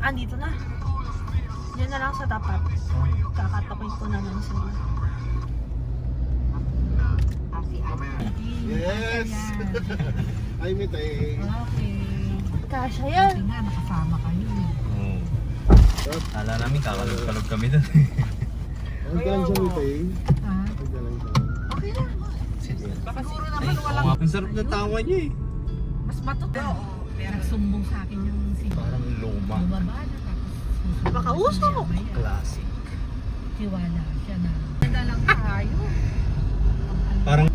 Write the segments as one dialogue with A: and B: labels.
A: Andito na. Diyan na lang sa tapat. Kakatakin ko na lang sila.
B: Yes! Ay, mitay.
C: Okay.
A: Kasha yan.
C: Kasi nga, nakasama kayo.
D: Oo. Kala namin kakalog-kalog kami doon.
B: Huwag ka lang siya mitay.
C: Ha?
B: Huwag ka lang siya.
C: Okay lang. Baka siguro naman walang...
D: Ang sarap na tawa niya eh.
C: Mas matuto. Nagsumbong sa akin yung si...
D: Parang luma.
C: Bumaba na tapos susumbong
A: Baka uso.
C: siya. Ayan.
D: Classic.
C: Tiwala siya na. Ganda lang tayo.
D: Parang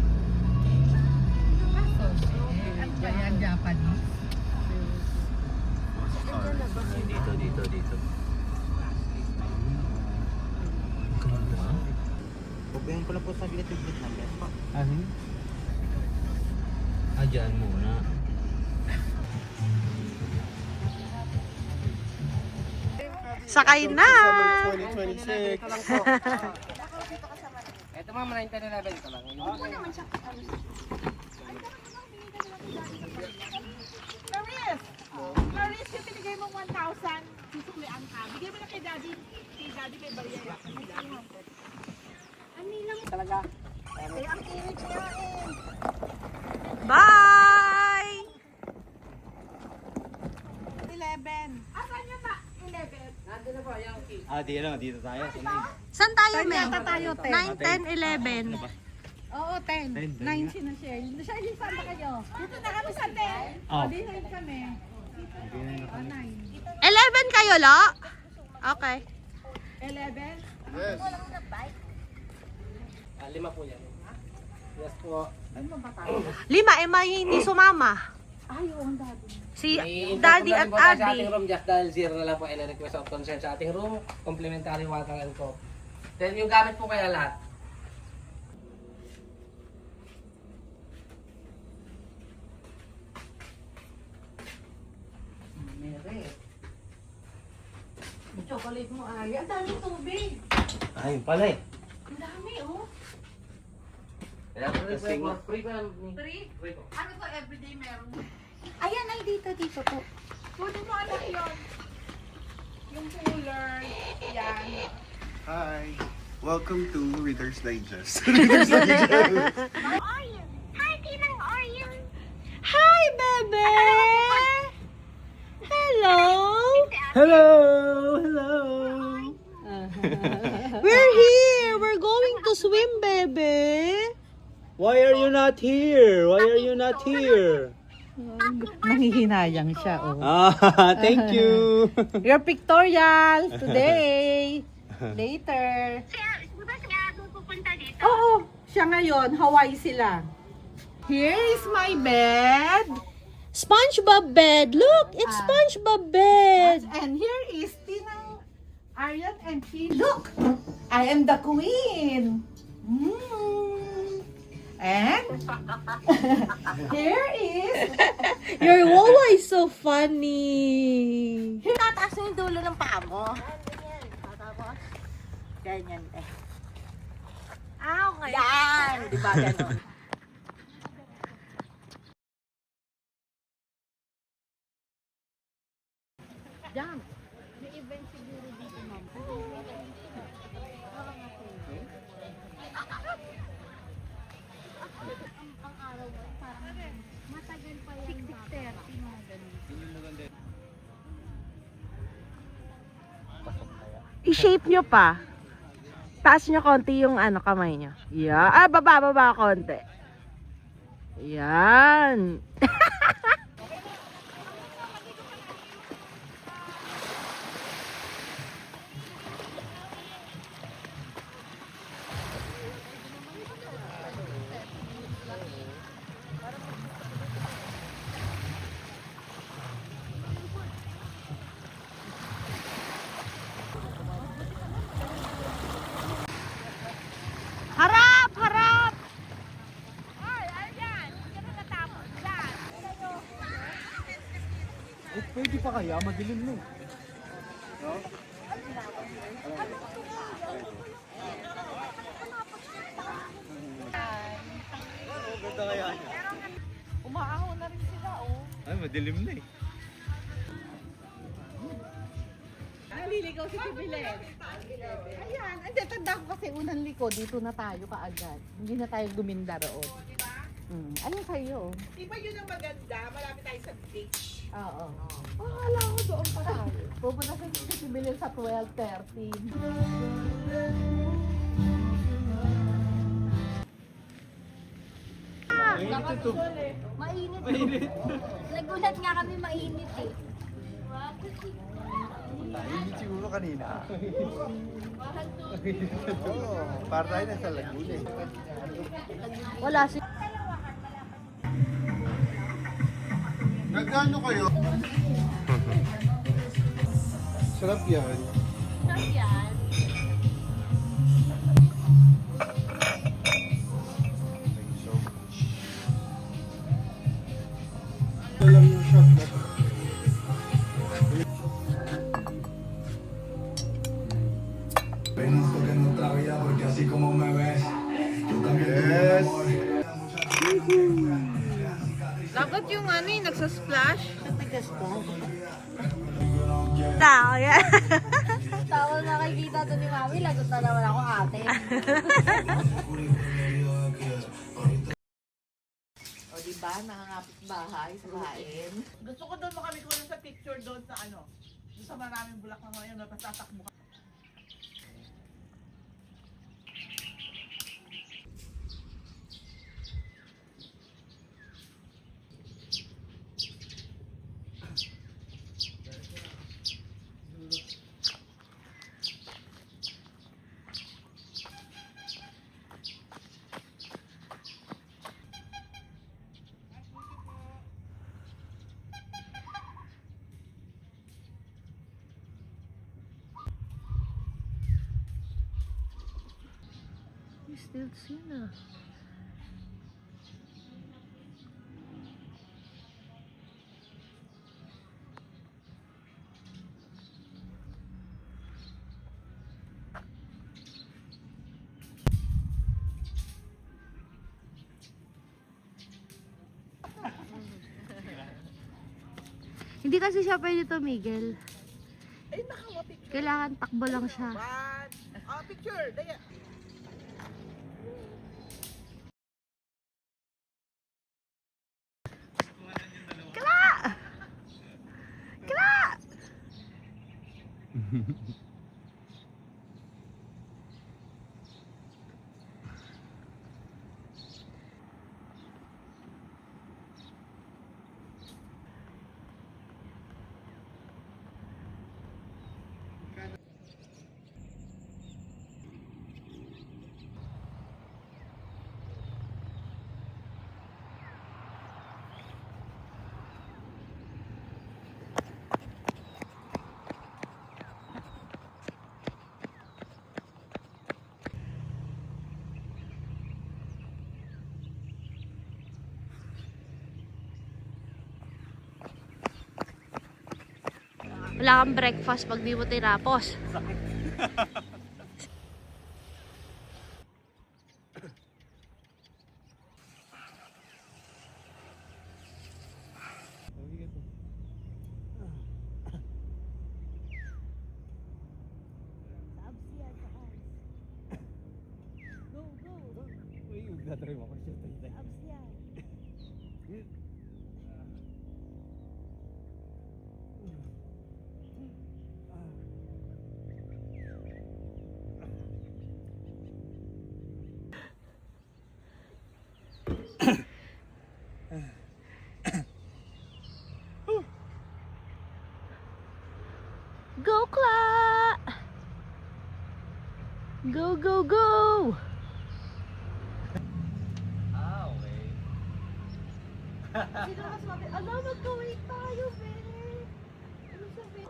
C: Kaso, ano ba yan, Japanese?
D: dito.
E: Huwag ko lang po sa gilid-gilid namin.
D: Ano? Dyan muna.
A: Sakay na!
B: 2026.
E: Ito mga 9-10-11 ko lang.
F: Clarice, yung pinigay mong 1,000, susuklian ka. Bigay mo na kay daddy. Kay daddy may barya.
E: Talaga.
A: Bye!
F: 11. Asan yun na? 11.
E: Nandun na po yung key.
D: Dito tayo.
A: Saan tayo,
C: Saan
A: Mel?
C: yata tayo,
A: 9, 10, 11.
C: Oo, 10. 9 sino share. Share, saan ba kayo?
F: Dito na kami sa 10.
D: Oh.
C: Di 9 kami.
A: 11 kayo, lo? Okay.
F: 11.
B: Yes.
E: 5 po yan. Yes po.
A: 5, may hindi sumama.
F: Ay, oo, ang daddy.
A: Si
E: I-intercom
A: Daddy
E: na
A: at
E: rin po tayo sa
A: Abby.
E: ating room just dahil zero na lang po any request of consent sa ating room. Complimentary water and coke. Then yung gamit po kaya lahat.
F: Yung chocolate mo, ay. Ang daming tubig.
D: Ayun pala eh.
F: Ang dami, oh.
E: Kaya po rin
D: Kasing-
E: po. Free pa lang.
F: Free?
E: Free po.
F: Ano to, everyday meron?
A: Ayan, ay dito po.
F: Kunin mo anak yun. Yung cooler. Yan.
B: Hi. Welcome to Reader's Digest.
A: Hi, bebe! Hello!
D: Hello!
A: We're here! We're going to swim, bebe!
D: Why are you not here?
C: Nanghihinayang siya, oh.
D: Thank you.
C: Your pictorial today. Later. Oo, siya ngayon. Hawaii sila. Here is my bed.
A: SpongeBob bed! Look! It's SpongeBob bed!
C: And here is Tinang, Aryan, and she. Look! I am the queen. And here is
A: Your wawa is so funny!
F: Tataas mo yung dulo ng paa mo. Tapos, ganyan eh.
A: Okay.
F: Yan! Di ba ganon?
C: jump.
A: I-shape nyo pa. Taas nyo konti yung kamay nyo. Yeah. Baba konti. Yan. Harap! Harap!
D: Pwede pa kaya? Madilim na eh. Ganda kaya niya.
F: Umaahaw na rin sila, oh.
D: Ay, madilim na eh.
F: Naliligaw si Sibilet.
C: Ayan, hindi, tanda ko kasi unang liko, dito na tayo kaagad. Hindi na tayo guminda roon. Ayun sa'yo.
F: Iba yun ang maganda. Malapit tayo sa beach.
C: Oo. Akala ko doon pa tayo. Pupunta sa Sibilet sa 12:13.
G: Mainit. Nagulat nga kami mainit eh.
B: Init siguro kanina. Oo, para tayo nasa Laguna eh.
C: Wala si...
B: Nagkano kayo? Sarap yan.
G: Sarap yan.
B: Ito lang yung shot na.
H: Vengo que no todavía porque así como me ves, tú también tienes amor.
C: Dapat yung ano yung nagsasplash.
A: Tao yan.
G: Tapos nakikita to ni Mami, lagot na naman ako ate.
C: O diba, nakangapit bahay sa bahay.
F: Gusto ko doon mo kami kunin sa picture doon sa ano. Doon sa maraming bulak na ngayon. Tapos tatakbo ka.
A: Still seen
G: Hindi kasi siya pwede tumigil.
F: Ay, nakawa picture.
G: Kailangan takbo lang siya.
F: One. Oh, picture. Daya.
G: Wala kang breakfast pag di mo tinapos.
A: Go, Kla! Go, go, go!
D: Ah, okay.
C: Sino mas mabit? Alam, mag-wait tayo, be. Ano sabi?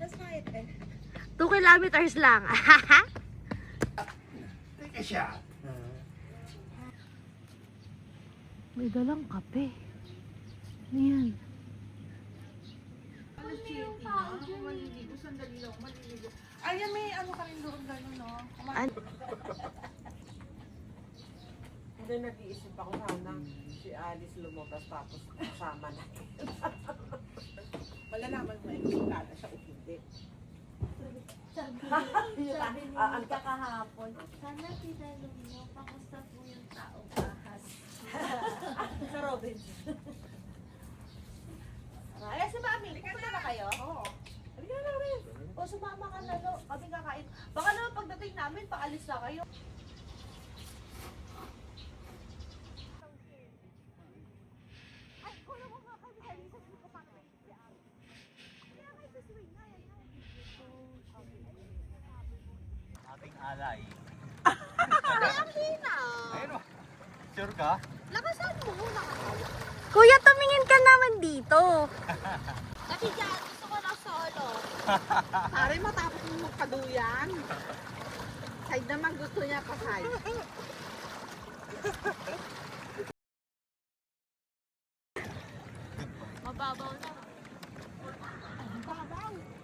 F: That's right.
A: 2 kilometers lang.
B: Take a shot.
A: May dalang kape. Ano yan?
C: Ayan, may ano ka rin doon gano'n, no?
A: An- Doon nag-iisip ako sana si Alice lumabas tapos kasama natin.
F: Malalaman mo yung sukada siya o hindi.
G: Sabi ni Mika kahapon, sana tinanong mo, kamusta po yung tao bahas?
F: Sa Robin.
C: Ay, si Mami, pupunta na kayo?
F: Oo.
C: Halika na rin. O, sumama ka na, no? Kami kakain. Baka naman pagdating namin, paalis na kayo. Ay, kulang mo nga kami sa Lisa. Hindi ko pa naman si Ari. Kaya kayo sa swing na, yan.
D: Ating alay.
C: Ay, ang hina.
D: Ayun o. Sure ka?
C: Lakasan mo, lakasan.
G: Kuya, tumingin ka naman dito.
C: Kasi dyan, gusto ko na solo.
F: Pare, matapos mo magkaduyan. Side naman gusto niya pa side.
C: Mababaw na.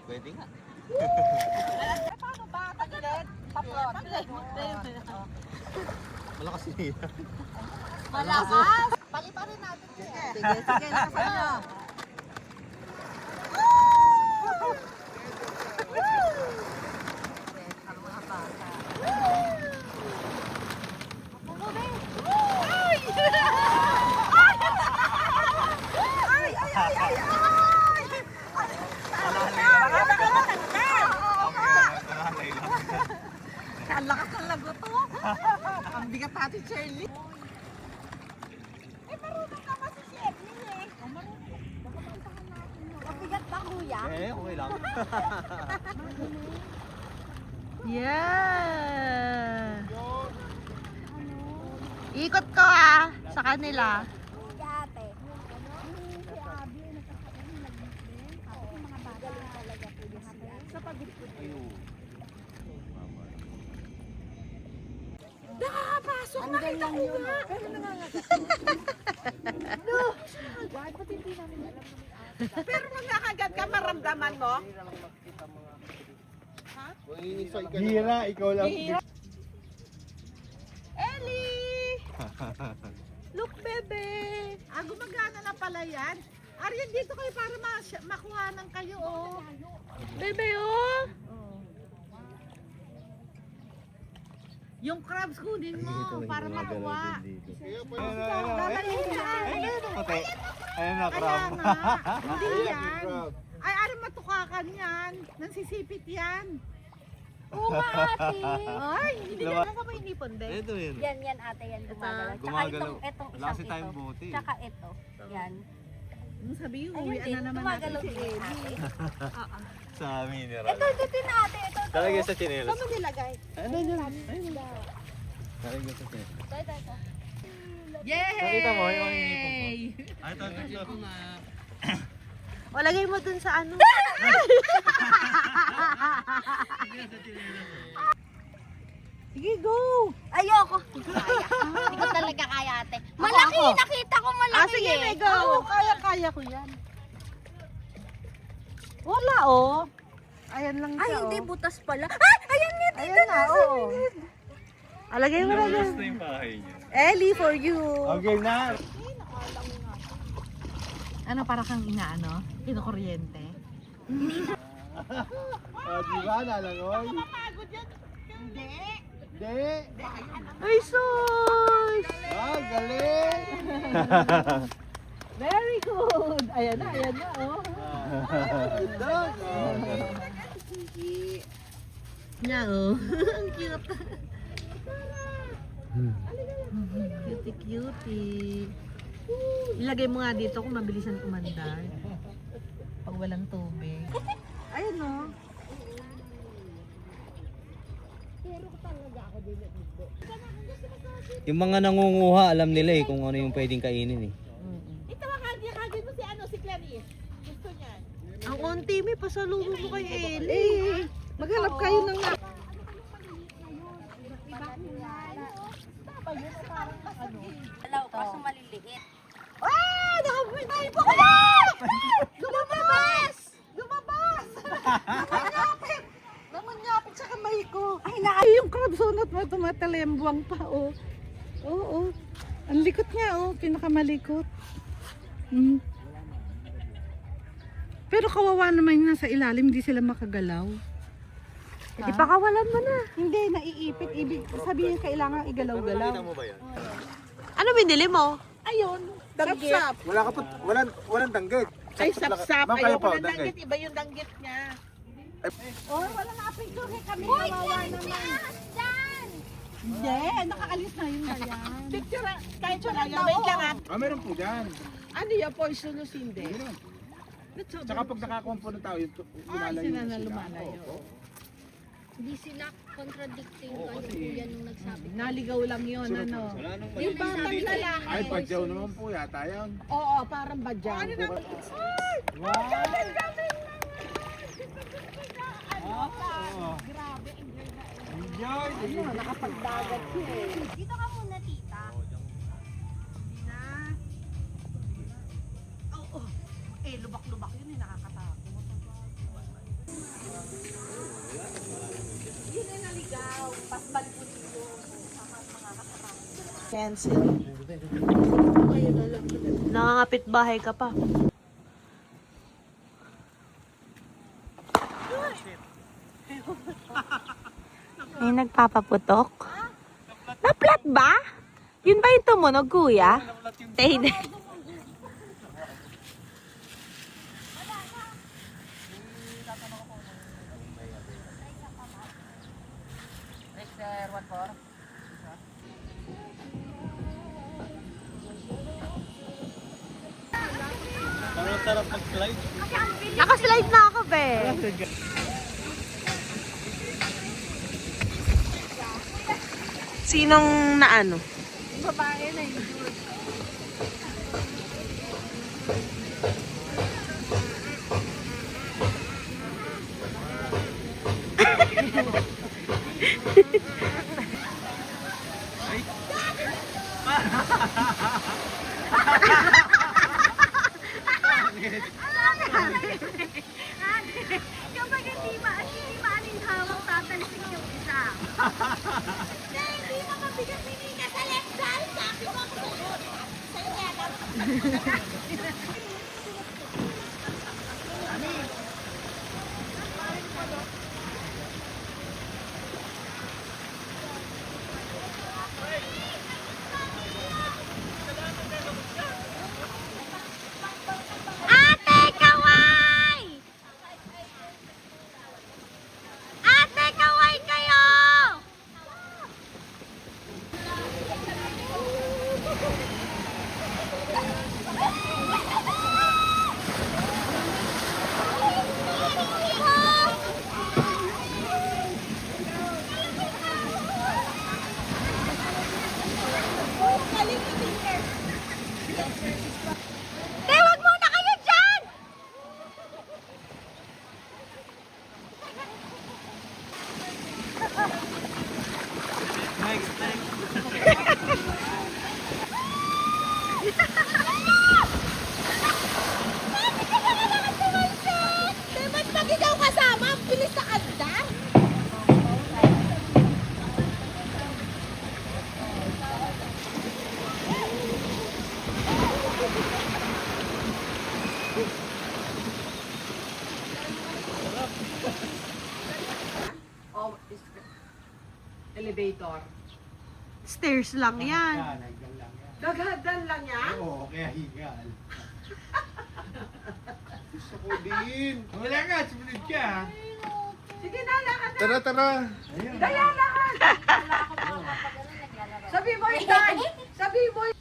D: Pwede nga.
C: Paano ba? Tagilid? Paplot?
D: Malakas niya.
C: Malakas! Paliparin natin yun.
F: Sige, sige, lakasan niyo. Ang lakas ng lagot to. Ang bigat natin, Shirley.
G: Mabigat ba, kuya?
D: Eh, okay lang.
A: Yeah! Ikot ko ah, sa kanila.
G: Kuya, ate. Si Abby, nagkakaroon, nag-din. Tapos yung mga bata. Galing talaga po yung ate. Sa pag-ipod.
D: Ayun.
F: Nakakapasok, nakita ko nga. Pero nangangagat.
G: Bakit pati hindi namin alam na may ate?
F: Pero magkakagat ka, maramdaman mo.
B: Hira, ikaw lang.
F: Ellie! Look, bebe! Ah, gumagana na pala yan. Aryan, dito kayo para makuhanan kayo, oh. Bebe, oh! Yung crabs kunin mo para makuha. Dadalhin ka.
D: Pati. Ayun na,
F: Kaya
D: crab.
F: nga, hindi yan. Ay, ano matukakan yan? Nansisipit yan.
G: Oo nga, ate.
F: Ay, hindi
D: Lawa-
F: na ba inipon, be?
D: Ito yun.
G: Yan ate, yan gumagalaw. Tsaka
D: Gumagalaw.
G: itong
D: Wala kasi
G: isang
D: tayong
G: ito.
D: bote.
G: Tsaka ito. Yan.
F: Nung sabi yung
G: Ayun
F: uwi
G: din,
F: na naman
G: gumagalaw
F: natin si
G: din
F: Ellie.
D: Sa mineral.
G: Ito din ate. Ito.
D: Talagay sa chinelas.
F: Saan mo nilagay?
D: Ano yun? Talagay sa chinelas.
G: Ito.
F: Yay!
D: Nakita mo yung hinipon ko? Ay, ito.
A: O, lagay mo dun sa ano.
F: Sige, go!
G: Ayoko. Kaya. Hindi ko talaga kaya, ate. Malaki, nakita ko malaki.
A: Ah, sige, may go.
F: Oo, kaya ko yan. Wala, oh. Ayan lang
G: Ay,
F: siya,
G: hindi,
F: oh.
G: butas pala. Ah, ayan nga, dito
F: Ayan na, oo.
A: Ah, lagay mo na dun.
D: Gusto yung bahay niya.
A: Ellie, for you.
B: Okay na.
F: Ano, para kang inaano? Kinukuryente?
B: Di ba, nalangoy?
F: Hindi.
B: Hindi.
A: Ay, sus!
B: Ah, galing.
F: Very good. Ayan na, oh.
B: Dog.
A: Niya, oh. Ang cute. Cutie, cutie. Ilagay mo nga dito kung mabilisan kumandar. Pag walang tubig. Ayun, oh.
D: Yung mga nangunguha, alam nila eh kung ano yung pwedeng kainin eh.
F: Ito kagin mo si ano, si Clarice. Gusto niyan.
A: Ang onti, may pasalubong mo kay Ellie. Maghanap kayo ng
G: Alaw, kaso maliliit.
F: Ah! Nakapitay po ko! Lumabas! Lumabas! Namanyapit! Namanyapit sa kamay ko. Ay, yung crab sunot mo, tumatalembwang pa, oh. Oo. Ang likot nga, oh. Pinakamalikot. Mm. Pero kawawa naman yung nasa ilalim, hindi sila makagalaw.
A: Di pa kawalan mo na.
F: Hindi, naiipit. Ibig sabihin kailangan igalaw-galaw.
A: Ano binili mo?
F: Ayun, sapsap.
B: Wala ka po, walang danggit.
F: Ay, sapsap.
B: Ma'am, kayo
F: Ayoko
B: po,
F: ng danggit. Iba yung danggit niya. Oh, wala na picture kami. Kawawa naman. Hindi, nakaalis na yun na yan. Picture, kahit wala yan. Wait lang ah.
B: Meron po dyan.
F: Ano yung poisonous hindi?
B: Meron. Tsaka pag nakakuha po ng tao, yung lumalayo
F: sila na
B: sila.
F: lumalayo.
B: Opo.
G: Hindi sila contradicting kayo kuya nung nagsabi.
F: Naligaw lang yun, ano. Yung batang lalaki.
B: Ay, badyaw naman po yata yan.
F: Oo, parang badyaw. Ano na? Ayun, nakapagdagat siya eh.
G: Dito ka muna, tita.
F: Oo. Eh, lubak-lubak yun eh, nakakatakot. Yun ay naligaw. Pasbal po dito.
A: Cancel. Nangangapit bahay ka pa. May nagpapaputok? Naplat ba? Yun ba yung tumunog, kuya? Hindi. Nakaslide na ako, be. Sinong naano?
F: Babae na yun.
G: Kapag hindi maaning hawak, tatalsik yung isa. Hindi mo mabigat-bigat ka sa left side. Sabi mo ako sunod. Sa'yo kaya lang. Ate, kaway! Ate, kaway kayo! Tewag muna kayo dyan! Ba't pag ikaw kasama, ang bilis na andar?
F: Oh, elevator.
A: Stairs lang yan.
F: Daghagan lang yan?
B: Oo, kaya higal. Gusto ko din. Wala nga, sumunod ka.
F: Sige na, lakad na.
B: Tara, tara.
F: Daya, lakad. Sabi mo yung dan. Sabi mo yung...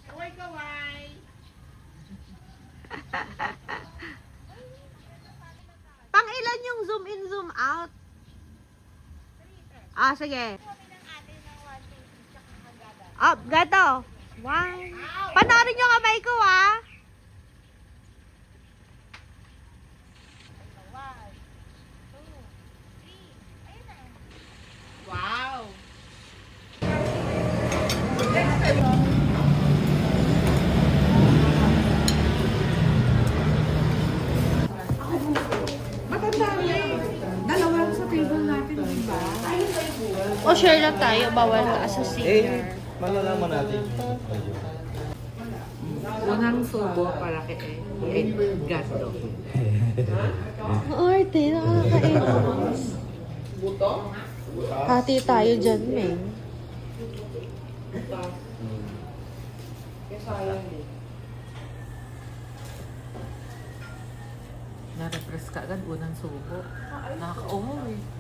F: Kaway, kaway.
A: Pang ilan yung zoom in, zoom out? Ah, sige. Up, gato. One. Panoorin yung kamay ko, ah.
F: Wow.
C: Matanda na eh. Dalawa sa table natin, di ba?
A: O siya
G: Share lang tayo, bawal ka sa senior.
D: Malalaman natin.
A: Unang subo para kay Edgardo.
G: Arte, nakakainis. Hati tayo dyan, Meng.
A: Na-repress ka agad, unang subo. Nakaka-umuwi.